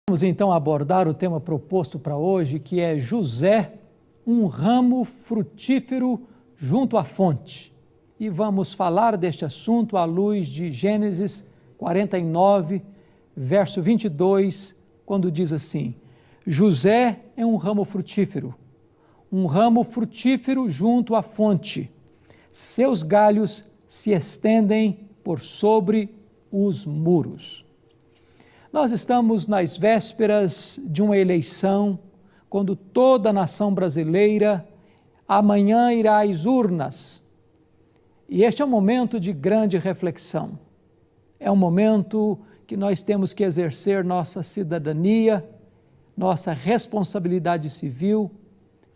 Vamos então abordar o tema proposto para hoje, que é José, um ramo frutífero junto à fonte. E vamos falar deste assunto à luz de Gênesis 49, verso 22, quando diz assim: José é um ramo frutífero junto à fonte. Seus galhos se estendem por sobre os muros. Nós estamos nas vésperas de uma eleição, quando toda a nação brasileira amanhã irá às urnas. E este é um momento de grande reflexão. É um momento que nós temos que exercer nossa cidadania, nossa responsabilidade civil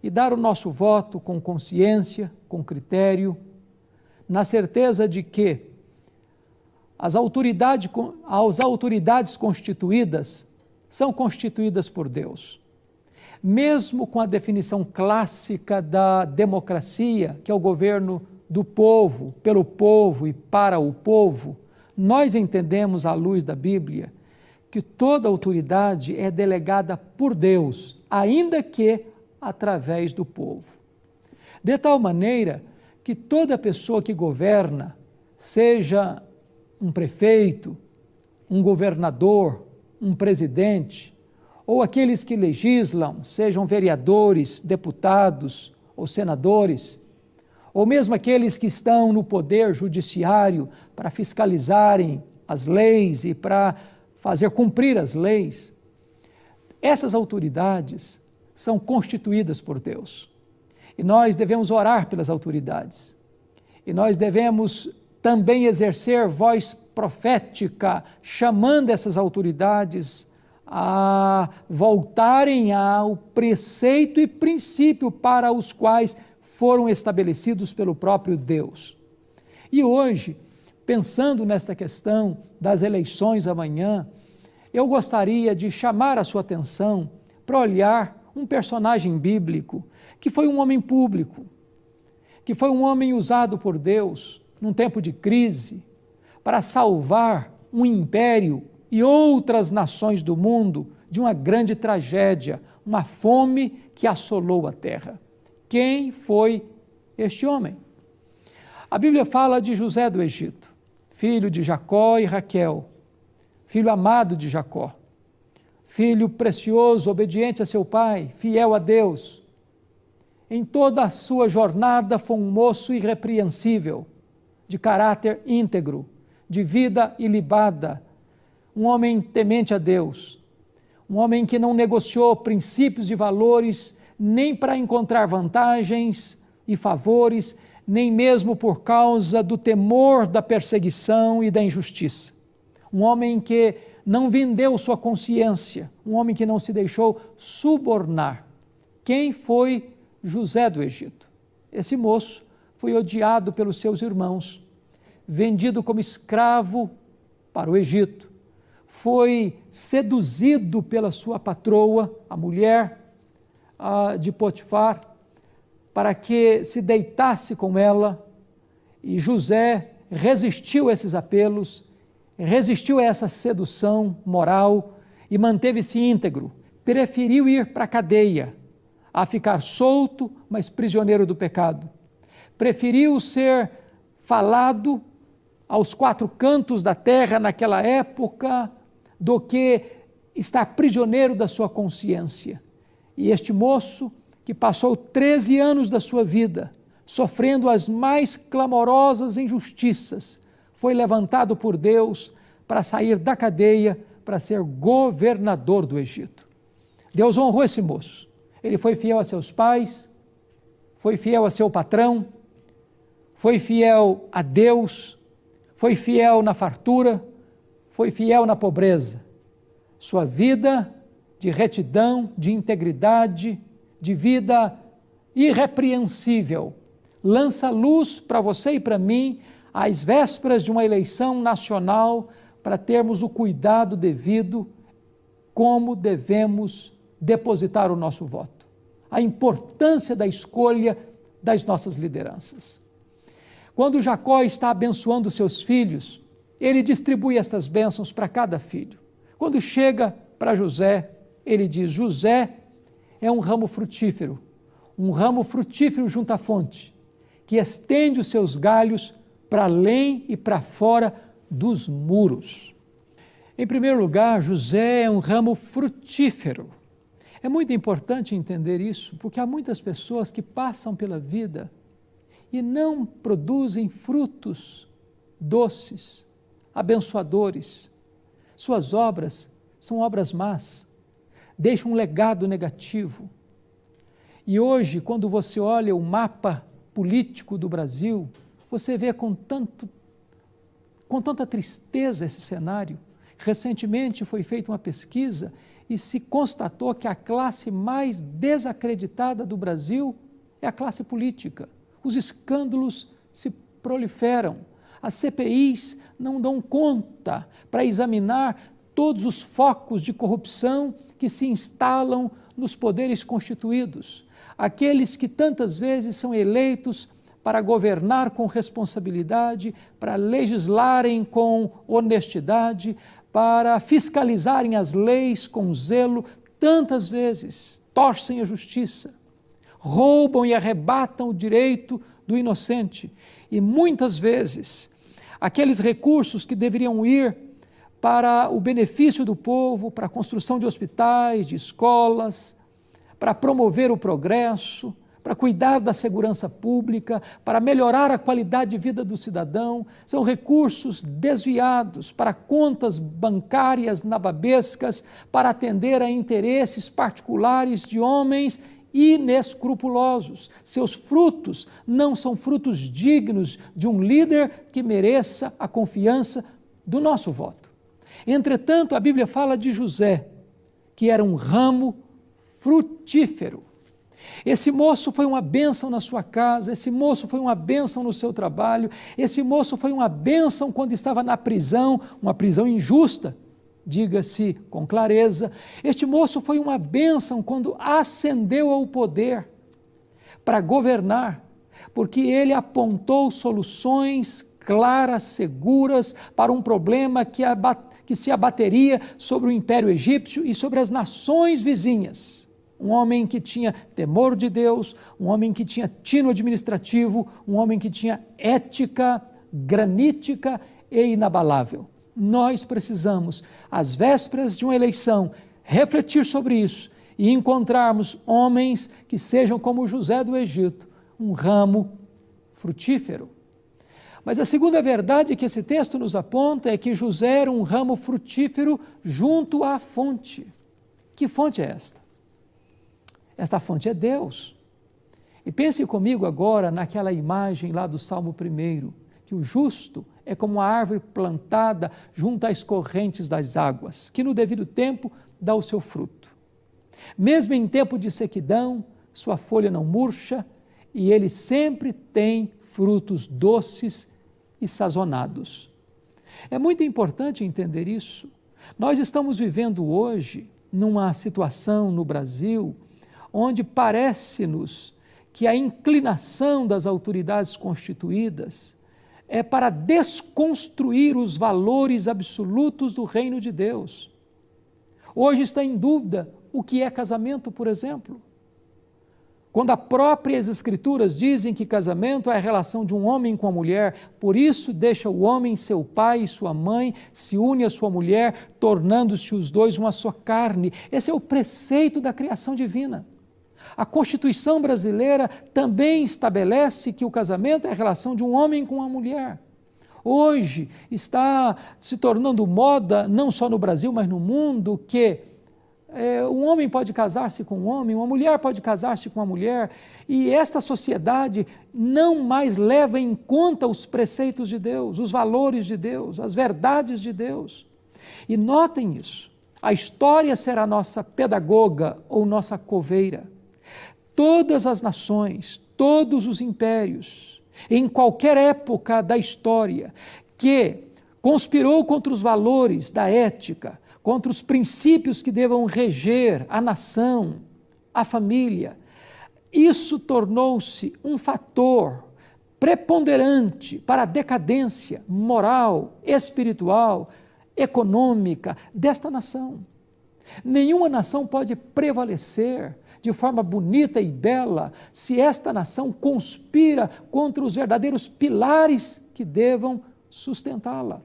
e dar o nosso voto com consciência, com critério, na certeza de que as autoridades constituídas são constituídas por Deus. Mesmo com a definição clássica da democracia, que é o governo do povo, pelo povo e para o povo, nós entendemos, à luz da Bíblia, que toda autoridade é delegada por Deus, ainda que através do povo. De tal maneira que toda pessoa que governa, seja um prefeito, um governador, um presidente, ou aqueles que legislam, sejam vereadores, deputados ou senadores, ou mesmo aqueles que estão no poder judiciário para fiscalizarem as leis e para fazer cumprir as leis, essas autoridades são constituídas por Deus. E nós devemos orar pelas autoridades. E nós devemos também exercer voz profética, chamando essas autoridades a voltarem ao preceito e princípio para os quais foram estabelecidos pelo próprio Deus. E hoje, pensando nesta questão das eleições amanhã, eu gostaria de chamar a sua atenção para olhar um personagem bíblico que foi um homem público, que foi um homem usado por Deus num tempo de crise para salvar um império e outras nações do mundo de uma grande tragédia, uma fome que assolou a terra. Quem foi este homem? A Bíblia fala de José do Egito, filho de Jacó e Raquel, filho amado de Jacó, filho precioso, obediente a seu pai, fiel a Deus. Em toda a sua jornada foi um moço irrepreensível, de caráter íntegro, de vida ilibada, um homem temente a Deus, um homem que não negociou princípios e valores nem para encontrar vantagens e favores, nem mesmo por causa do temor da perseguição e da injustiça. Um homem que não vendeu sua consciência, um homem que não se deixou subornar. Quem foi José do Egito? Esse moço foi odiado pelos seus irmãos, vendido como escravo para o Egito, foi seduzido pela sua patroa, a mulher de Potifar, para que se deitasse com ela, e José resistiu a esses apelos, resistiu a essa sedução moral e manteve-se íntegro, preferiu ir para a cadeia, a ficar solto, mas prisioneiro do pecado. Preferiu ser falado aos quatro cantos da terra naquela época do que estar prisioneiro da sua consciência. E este moço, que passou 13 anos da sua vida sofrendo as mais clamorosas injustiças, foi levantado por Deus para sair da cadeia, para ser governador do Egito. Deus honrou esse moço. Ele foi fiel a seus pais, foi fiel a seu patrão, foi fiel a Deus, foi fiel na fartura, foi fiel na pobreza. Sua vida de retidão, de integridade, de vida irrepreensível, lança luz para você e para mim, às vésperas de uma eleição nacional, para termos o cuidado devido como devemos depositar o nosso voto. A importância da escolha das nossas lideranças. Quando Jacó está abençoando seus filhos, ele distribui essas bênçãos para cada filho. Quando chega para José, ele diz: José é um ramo frutífero junto à fonte, que estende os seus galhos para além e para fora dos muros. Em primeiro lugar, José é um ramo frutífero. É muito importante entender isso, porque há muitas pessoas que passam pela vida e não produzem frutos doces, abençoadores. Suas obras são obras más, deixam um legado negativo. E hoje, quando você olha o mapa político do Brasil, você vê com tanta tristeza esse cenário. Recentemente foi feita uma pesquisa e se constatou que a classe mais desacreditada do Brasil é a classe política. Os escândalos se proliferam, as CPIs não dão conta para examinar todos os focos de corrupção que se instalam nos poderes constituídos, aqueles que tantas vezes são eleitos para governar com responsabilidade, para legislarem com honestidade, para fiscalizarem as leis com zelo, tantas vezes torcem a justiça, roubam e arrebatam o direito do inocente e muitas vezes aqueles recursos que deveriam ir para o benefício do povo, para a construção de hospitais, de escolas, para promover o progresso, para cuidar da segurança pública, para melhorar a qualidade de vida do cidadão, são recursos desviados para contas bancárias nababescas, para atender a interesses particulares de homens inescrupulosos. Seus frutos não são frutos dignos de um líder que mereça a confiança do nosso voto. Entretanto, a Bíblia fala de José, que era um ramo frutífero. Esse moço foi uma bênção na sua casa, esse moço foi uma bênção no seu trabalho, esse moço foi uma bênção quando estava na prisão, uma prisão injusta, diga-se com clareza. Este moço foi uma bênção quando ascendeu ao poder para governar, porque ele apontou soluções claras, seguras para um problema que se abateria sobre o Império Egípcio e sobre as nações vizinhas. Um homem que tinha temor de Deus, um homem que tinha tino administrativo, um homem que tinha ética granítica e inabalável. Nós precisamos, às vésperas de uma eleição, refletir sobre isso e encontrarmos homens que sejam como José do Egito, um ramo frutífero. Mas a segunda verdade que esse texto nos aponta é que José era um ramo frutífero junto à fonte. Que fonte é esta? Esta fonte é Deus. E pense comigo agora naquela imagem lá do Salmo 1, que o justo é como uma árvore plantada junto às correntes das águas, que no devido tempo dá o seu fruto. Mesmo em tempo de sequidão, sua folha não murcha e ele sempre tem frutos doces e sazonados. É muito importante entender isso. Nós estamos vivendo hoje numa situação no Brasil onde parece-nos que a inclinação das autoridades constituídas é para desconstruir os valores absolutos do reino de Deus. Hoje está em dúvida o que é casamento, por exemplo. Quando as próprias Escrituras dizem que casamento é a relação de um homem com a mulher, por isso deixa o homem seu pai e sua mãe, se une à sua mulher, tornando-se os dois uma só carne. Esse é o preceito da criação divina. A Constituição brasileira também estabelece que o casamento é a relação de um homem com uma mulher. Hoje está se tornando moda, não só no Brasil, mas no mundo, que um homem pode casar-se com um homem, uma mulher pode casar-se com uma mulher, e esta sociedade não mais leva em conta os preceitos de Deus, os valores de Deus, as verdades de Deus. E notem isso, a história será nossa pedagoga ou nossa coveira. Todas as nações, todos os impérios, em qualquer época da história, que conspirou contra os valores da ética, contra os princípios que devam reger a nação, a família, isso tornou-se um fator preponderante para a decadência moral, espiritual, econômica desta nação. Nenhuma nação pode prevalecer de forma bonita e bela se esta nação conspira contra os verdadeiros pilares que devam sustentá-la.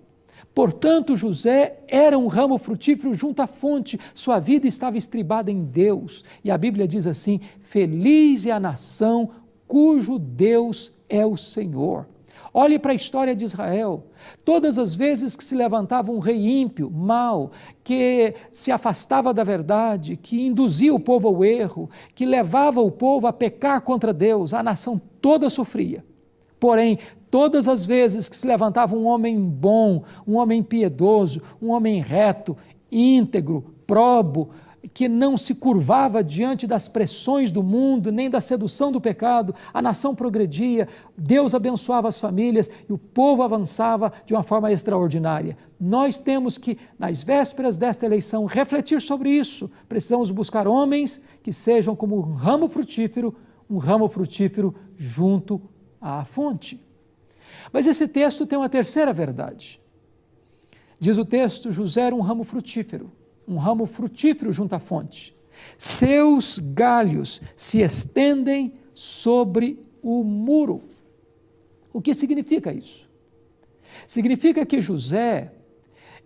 Portanto, José era um ramo frutífero junto à fonte, sua vida estava estribada em Deus. E a Bíblia diz assim: feliz é a nação cujo Deus é o Senhor. Olhe para a história de Israel. Todas as vezes que se levantava um rei ímpio, mau, que se afastava da verdade, que induzia o povo ao erro, que levava o povo a pecar contra Deus, a nação toda sofria. Porém, todas as vezes que se levantava um homem bom, um homem piedoso, um homem reto, íntegro, probo, que não se curvava diante das pressões do mundo, nem da sedução do pecado, a nação progredia, Deus abençoava as famílias e o povo avançava de uma forma extraordinária. Nós temos que, nas vésperas desta eleição, refletir sobre isso. Precisamos buscar homens que sejam como um ramo frutífero junto à fonte. Mas esse texto tem uma terceira verdade. Diz o texto: José era um ramo frutífero junto à fonte. Seus galhos se estendem sobre o muro. O que significa isso? Significa que José,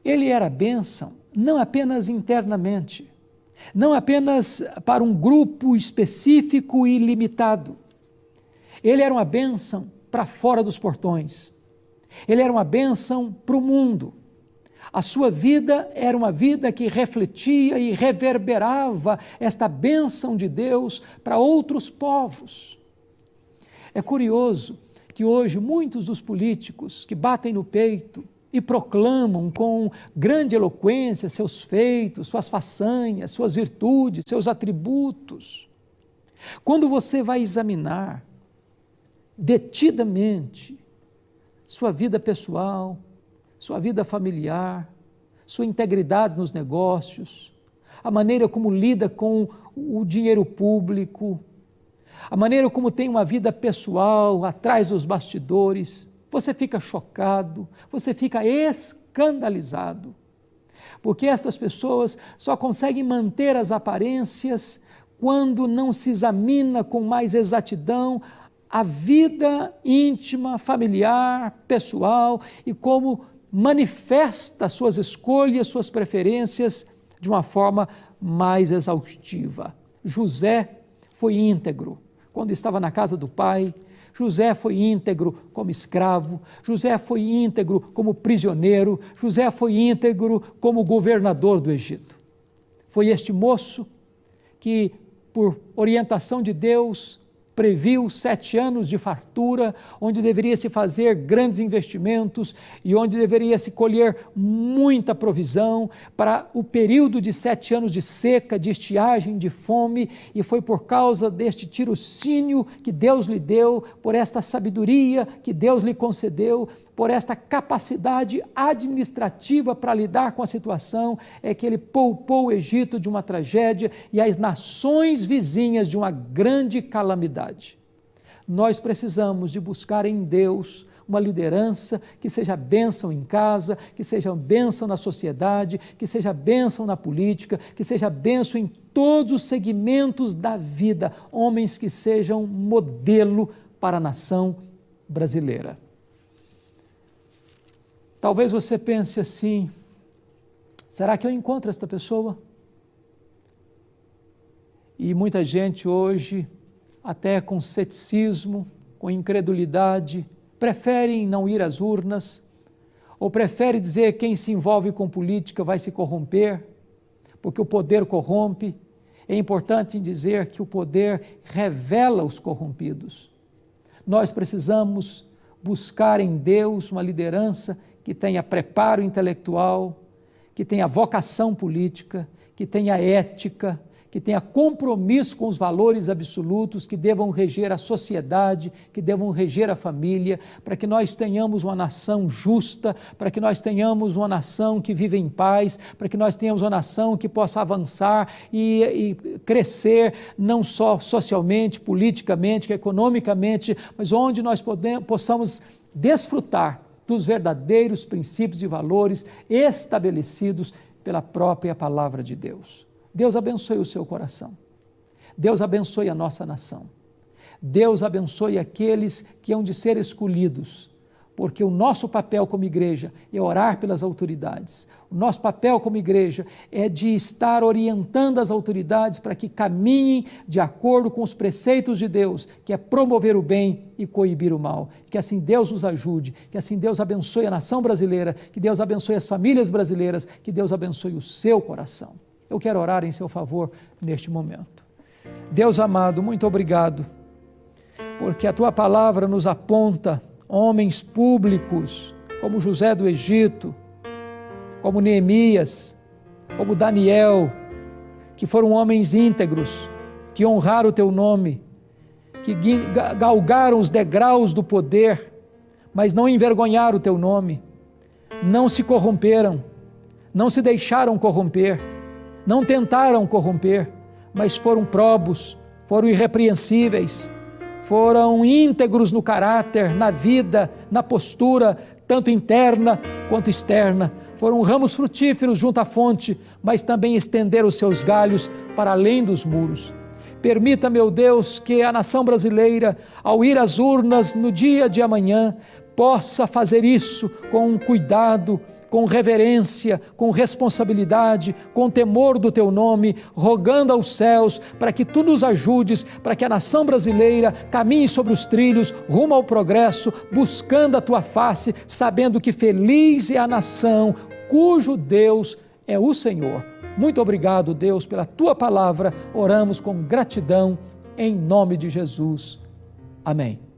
ele era bênção, não apenas internamente, não apenas para um grupo específico e limitado. Ele era uma bênção para fora dos portões. Ele era uma bênção para o mundo. A sua vida era uma vida que refletia e reverberava esta bênção de Deus para outros povos. É curioso que hoje muitos dos políticos que batem no peito e proclamam com grande eloquência seus feitos, suas façanhas, suas virtudes, seus atributos, quando você vai examinar detidamente sua vida pessoal, sua vida familiar, sua integridade nos negócios, a maneira como lida com o dinheiro público, a maneira como tem uma vida pessoal atrás dos bastidores, você fica chocado, você fica escandalizado, porque estas pessoas só conseguem manter as aparências quando não se examina com mais exatidão a vida íntima, familiar, pessoal e como manifesta suas escolhas, suas preferências de uma forma mais exaustiva. José foi íntegro quando estava na casa do pai, José foi íntegro como escravo, José foi íntegro como prisioneiro, José foi íntegro como governador do Egito. Foi este moço que, por orientação de Deus, previu 7 anos de fartura, onde deveria se fazer grandes investimentos e onde deveria se colher muita provisão para o período de 7 anos de seca, de estiagem, de fome, e foi por causa deste tirocínio que Deus lhe deu, por esta sabedoria que Deus lhe concedeu, por esta capacidade administrativa para lidar com a situação, é que ele poupou o Egito de uma tragédia e as nações vizinhas de uma grande calamidade. Nós precisamos de buscar em Deus uma liderança que seja bênção em casa, que seja bênção na sociedade, que seja bênção na política, que seja bênção em todos os segmentos da vida, homens que sejam modelo para a nação brasileira. Talvez você pense assim: será que eu encontro esta pessoa? E muita gente hoje, até com ceticismo, com incredulidade, prefere não ir às urnas, ou prefere dizer que quem se envolve com política vai se corromper, porque o poder corrompe. É importante dizer que o poder revela os corrompidos. Nós precisamos buscar em Deus uma liderança que tenha preparo intelectual, que tenha vocação política, que tenha ética, que tenha compromisso com os valores absolutos que devam reger a sociedade, que devam reger a família, para que nós tenhamos uma nação justa, para que nós tenhamos uma nação que vive em paz, para que nós tenhamos uma nação que possa avançar e crescer, não só socialmente, politicamente, economicamente, mas onde nós possamos desfrutar dos verdadeiros princípios e valores estabelecidos pela própria palavra de Deus. Deus abençoe o seu coração. Deus abençoe a nossa nação. Deus abençoe aqueles que hão de ser escolhidos, porque o nosso papel como igreja é orar pelas autoridades. O nosso papel como igreja é de estar orientando as autoridades para que caminhem de acordo com os preceitos de Deus, que é promover o bem e coibir o mal. Que assim Deus nos ajude, que assim Deus abençoe a nação brasileira, que Deus abençoe as famílias brasileiras, que Deus abençoe o seu coração. Eu quero orar em seu favor neste momento. Deus amado, muito obrigado, porque a tua palavra nos aponta homens públicos, como José do Egito, como Neemias, como Daniel, que foram homens íntegros, que honraram o teu nome, que galgaram os degraus do poder, mas não envergonharam o teu nome, não se corromperam, não se deixaram corromper, não tentaram corromper, mas foram probos, foram irrepreensíveis, foram íntegros no caráter, na vida, na postura, tanto interna quanto externa. Foram ramos frutíferos junto à fonte, mas também estenderam os seus galhos para além dos muros. Permita, meu Deus, que a nação brasileira, ao ir às urnas no dia de amanhã, possa fazer isso com cuidado, com reverência, com responsabilidade, com temor do teu nome, rogando aos céus para que tu nos ajudes, para que a nação brasileira caminhe sobre os trilhos, rumo ao progresso, buscando a tua face, sabendo que feliz é a nação cujo Deus é o Senhor. Muito obrigado, Deus, pela tua palavra. Oramos com gratidão, em nome de Jesus. Amém.